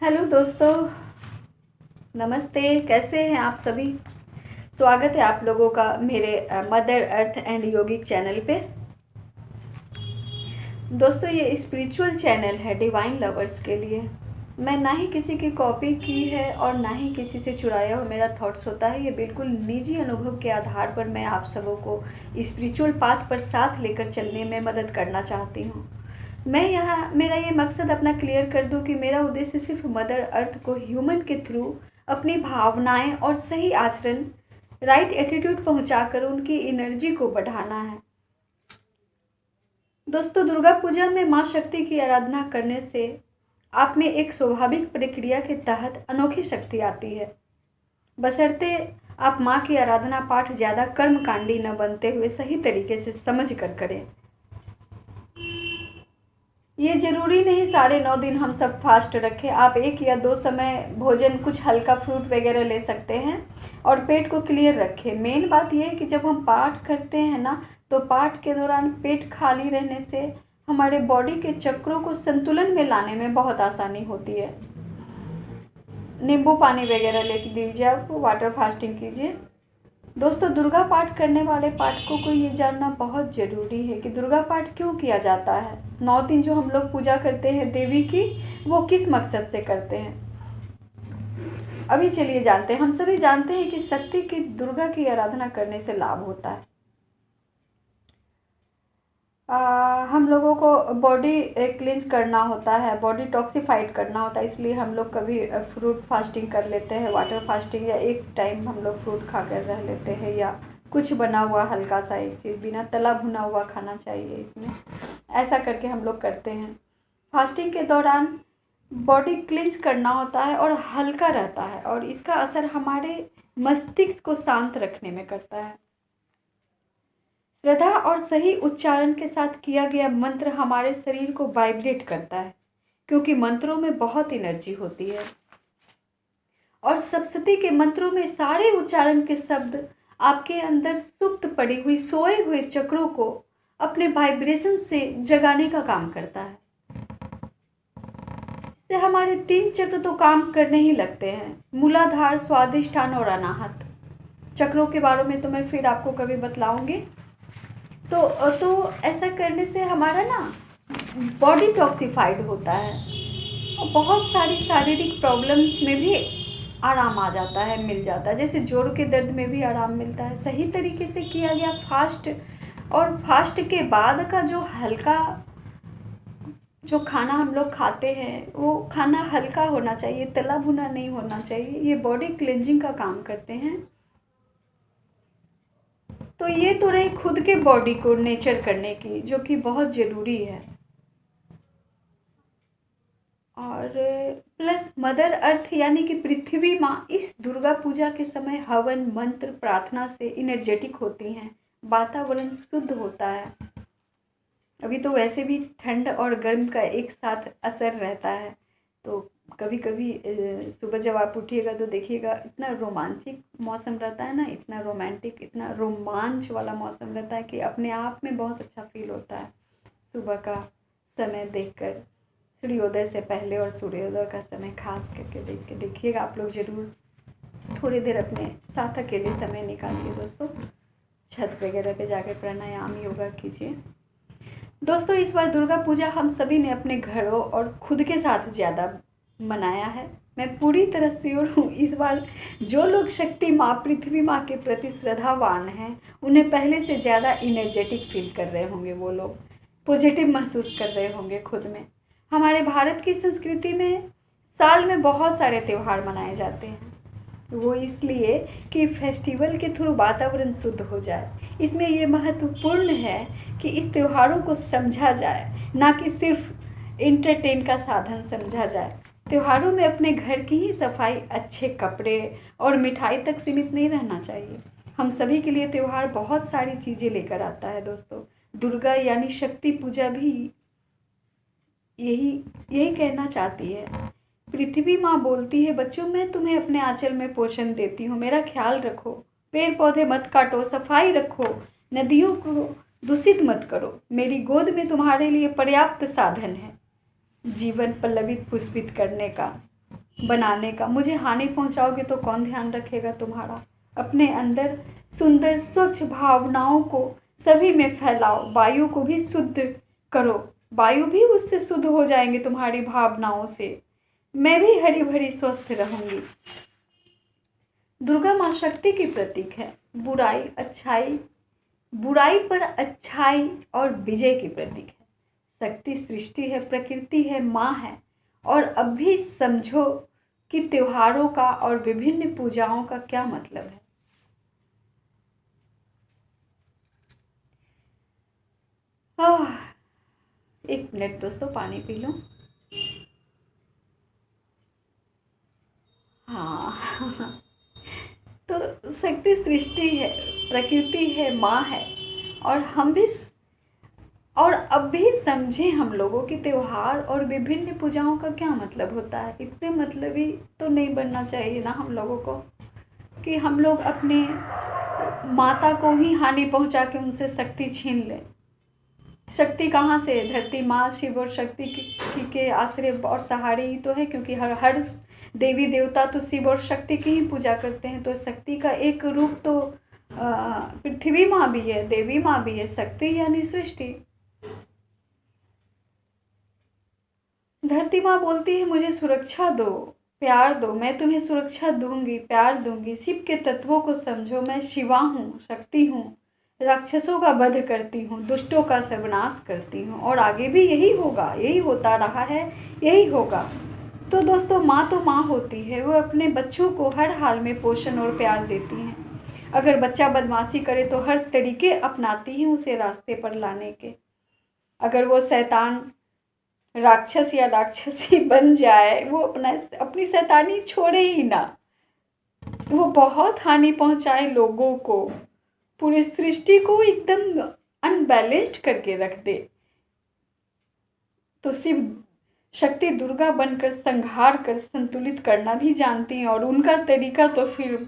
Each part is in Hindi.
हेलो दोस्तों, नमस्ते। कैसे हैं आप सभी? स्वागत है आप लोगों का मेरे mother earth and yogic channel पे। दोस्तों, ये स्पिरिचुअल चैनल है डिवाइन लवर्स के लिए। मैं ना ही किसी की कॉपी की है और ना ही किसी से चुराया हुआ मेरा थॉट्स होता है। ये बिल्कुल निजी अनुभव के आधार पर मैं आप सबों को स्पिरिचुअल पाथ पर साथ लेकर चलने में मदद करना चाहती हूँ। मैं यहाँ मेरा ये मकसद अपना क्लियर कर दूँ कि मेरा उद्देश्य सिर्फ मदर अर्थ को ह्यूमन के थ्रू अपनी भावनाएं और सही आचरण, राइट एटीट्यूड पहुँचाकर उनकी एनर्जी को बढ़ाना है। दोस्तों, दुर्गा पूजा में माँ शक्ति की आराधना करने से आप में एक स्वाभाविक प्रक्रिया के तहत अनोखी शक्ति आती है, बशर्ते आप माँ की आराधना पाठ ज़्यादा कर्मकांडी न बनते हुए सही तरीके से समझ कर करें। ये ज़रूरी नहीं साढ़े 9 दिन हम सब फास्ट रखें। आप 1 या 2 समय भोजन, कुछ हल्का फ्रूट वगैरह ले सकते हैं और पेट को क्लियर रखें। मेन बात यह है कि जब हम पाठ करते हैं ना, तो पाठ के दौरान पेट खाली रहने से हमारे बॉडी के चक्रों को संतुलन में लाने में बहुत आसानी होती है। नींबू पानी वगैरह ले लीजिए, आप वाटर फास्टिंग कीजिए। दोस्तों, दुर्गा पाठ करने वाले पाठकों को ये जानना बहुत ज़रूरी है कि दुर्गा पाठ क्यों किया जाता है। 9 दिन जो हम लोग पूजा करते हैं देवी की, वो किस मकसद से करते हैं, अभी चलिए जानते हैं। हम सभी जानते हैं कि शक्ति की दुर्गा की आराधना करने से लाभ होता है। हम लोगों को बॉडी क्लींस करना होता है, बॉडी टॉक्सिफाइड करना होता है, इसलिए हम लोग कभी फ्रूट फास्टिंग कर लेते हैं, वाटर फास्टिंग, या एक टाइम हम लोग फ्रूट खा कर रह लेते हैं, या कुछ बना हुआ हल्का सा एक चीज़, बिना तला भुना हुआ खाना चाहिए इसमें। ऐसा करके हम लोग करते हैं। फास्टिंग के दौरान बॉडी क्लींस करना होता है और हल्का रहता है, और इसका असर हमारे मस्तिष्क को शांत रखने में करता है। श्रद्धा और सही उच्चारण के साथ किया गया मंत्र हमारे शरीर को वाइब्रेट करता है, क्योंकि मंत्रों में बहुत एनर्जी होती है, और सप्तशती के मंत्रों में सारे उच्चारण के शब्द आपके अंदर सुप्त पड़ी हुई सोए हुए चक्रों को अपने वाइब्रेशन से जगाने का काम करता है। इससे हमारे 3 चक्र तो काम करने ही लगते हैं, मूलाधार, स्वादिष्ठान और अनाहत चक्रों के बारे में तो मैं फिर आपको कभी बतलाऊंगी। तो ऐसा करने से हमारा ना बॉडी टॉक्सिफाइड होता है, और बहुत सारी शारीरिक प्रॉब्लम्स में भी आराम आ जाता है, मिल जाता है। जैसे जोड़ के दर्द में भी आराम मिलता है सही तरीके से किया गया फास्ट। और फास्ट के बाद का जो हल्का जो खाना हम लोग खाते हैं, वो खाना हल्का होना चाहिए, तला भुना नहीं होना चाहिए। ये बॉडी क्लेंजिंग का काम करते हैं। तो ये तो रही खुद के बॉडी को नेचर करने की, जो कि बहुत ज़रूरी है। और प्लस मदर अर्थ यानी कि पृथ्वी माँ इस दुर्गा पूजा के समय हवन, मंत्र, प्रार्थना से इनर्जेटिक होती हैं, वातावरण शुद्ध होता है। अभी तो वैसे भी ठंड और गर्म का एक साथ असर रहता है, तो कभी कभी सुबह जब आप उठिएगा तो देखिएगा इतना रोमांचिक मौसम रहता है ना, इतना रोमांटिक, इतना रोमांच वाला मौसम रहता है कि अपने आप में बहुत अच्छा फील होता है। सुबह का समय देखकर, सूर्योदय से पहले और सूर्योदय का समय खास करके देख के देखिएगा। आप लोग ज़रूर थोड़ी देर अपने साथ अकेले समय निकालिए दोस्तों, छत वगैरह पे जाकर प्राणायाम, योगा कीजिए। दोस्तों, इस बार दुर्गा पूजा हम सभी ने अपने घरों और खुद के साथ ज़्यादा मनाया है। मैं पूरी तरह श्योर हूँ इस बार जो लोग शक्ति माँ, पृथ्वी माँ के प्रति श्रद्धावान हैं, उन्हें पहले से ज़्यादा इनर्जेटिक फील कर रहे होंगे, वो लोग पॉजिटिव महसूस कर रहे होंगे खुद में। हमारे भारत की संस्कृति में साल में बहुत सारे त्यौहार मनाए जाते हैं, वो इसलिए कि फेस्टिवल के थ्रू वातावरण शुद्ध हो जाए। इसमें ये महत्वपूर्ण है कि इस त्योहारों को समझा जाए, ना कि सिर्फ एंटरटेन का साधन समझा जाए। त्योहारों में अपने घर की ही सफाई, अच्छे कपड़े और मिठाई तक सीमित नहीं रहना चाहिए। हम सभी के लिए त्यौहार बहुत सारी चीज़ें लेकर आता है दोस्तों। दुर्गा यानी शक्ति पूजा भी यही कहना चाहती है। पृथ्वी माँ बोलती है, बच्चों मैं तुम्हें अपने आंचल में पोषण देती हूँ, मेरा ख्याल रखो, पेड़ पौधे मत काटो, सफाई रखो, नदियों को दूषित मत करो, मेरी गोद में तुम्हारे लिए पर्याप्त साधन है जीवन पल्लवित पुष्पित करने का। बनाने का। मुझे हानि पहुंचाओगे तो कौन ध्यान रखेगा तुम्हारा। अपने अंदर सुंदर स्वच्छ भावनाओं को सभी में फैलाओ। वायु को भी शुद्ध करो, वायु भी उससे शुद्ध हो जाएंगे तुम्हारी भावनाओं से। मैं भी हरी भरी स्वस्थ रहूंगी। दुर्गा माँ शक्ति की प्रतीक है। बुराई पर अच्छाई और विजय की प्रतीक है। शक्ति सृष्टि है, प्रकृति है, माँ है। और अब भी समझो कि त्योहारों का और विभिन्न पूजाओं का क्या मतलब है। एक मिनट दोस्तों, पानी पी लो। हाँ तो शक्ति सृष्टि है, प्रकृति है, माँ है। और हम भी और अब भी समझें हम लोगों की त्योहार और विभिन्न पूजाओं का क्या मतलब होता है। इतने मतलबी तो नहीं बनना चाहिए ना हम लोगों को कि हम लोग अपने माता को ही हानि पहुंचा के उनसे शक्ति छीन लें। शक्ति कहाँ से? धरती माँ शिव और शक्ति के आश्रय और सहारे ही तो है, क्योंकि हर देवी देवता तो शिव और शक्ति की ही पूजा करते हैं। तो शक्ति का एक रूप तो पृथ्वी माँ भी है, देवी माँ भी है। शक्ति यानी सृष्टि। धरती माँ बोलती है मुझे सुरक्षा दो, प्यार दो, मैं तुम्हें सुरक्षा दूंगी, प्यार दूंगी। शिव के तत्वों को समझो, मैं शिवा हूँ, शक्ति हूँ, राक्षसों का वध करती हूँ, दुष्टों का सर्वनाश करती हूँ। और आगे भी यही होगा, यही होता रहा है, यही होगा। तो दोस्तों, माँ तो माँ होती है, वो अपने बच्चों को हर हाल में पोषण और प्यार देती हैं। अगर बच्चा बदमाशी करे तो हर तरीके अपनाती हैं उसे रास्ते पर लाने के। अगर वो शैतान, राक्षस या राक्षसी बन जाए, वो अपनी शैतानी छोड़े ही ना, वो बहुत हानि पहुंचाए लोगों को, पूरी सृष्टि को एकदम अनबैलेंस्ड करके रख दे, तो शिव शक्ति दुर्गा बनकर संहार कर संतुलित करना भी जानती हैं। और उनका तरीका तो फिर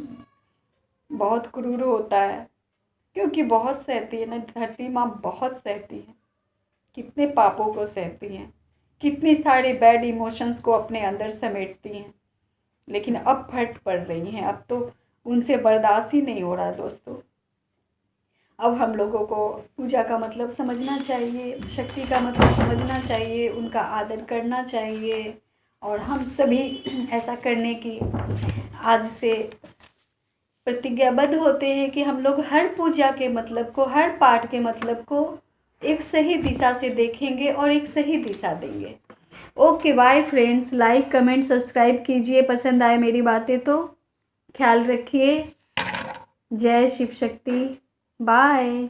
बहुत क्रूर होता है, क्योंकि बहुत सहती है ना धरती माँ, बहुत सहती है। कितने पापों को सहती हैं, कितनी सारी बैड इमोशंस को अपने अंदर समेटती हैं। लेकिन अब फट पड़ रही हैं, अब तो उनसे बर्दाश्त ही नहीं हो रहा दोस्तों। अब हम लोगों को पूजा का मतलब समझना चाहिए, शक्ति का मतलब समझना चाहिए, उनका आदर करना चाहिए। और हम सभी ऐसा करने की आज से प्रतिज्ञाबद्ध होते हैं कि हम लोग हर पूजा के मतलब को, हर पाठ के मतलब को एक सही दिशा से देखेंगे और एक सही दिशा देंगे। Okay bye friends, like comment subscribe कीजिए, पसंद आए मेरी बातें तो। ख्याल रखिए। जय शिव शक्ति। बाय।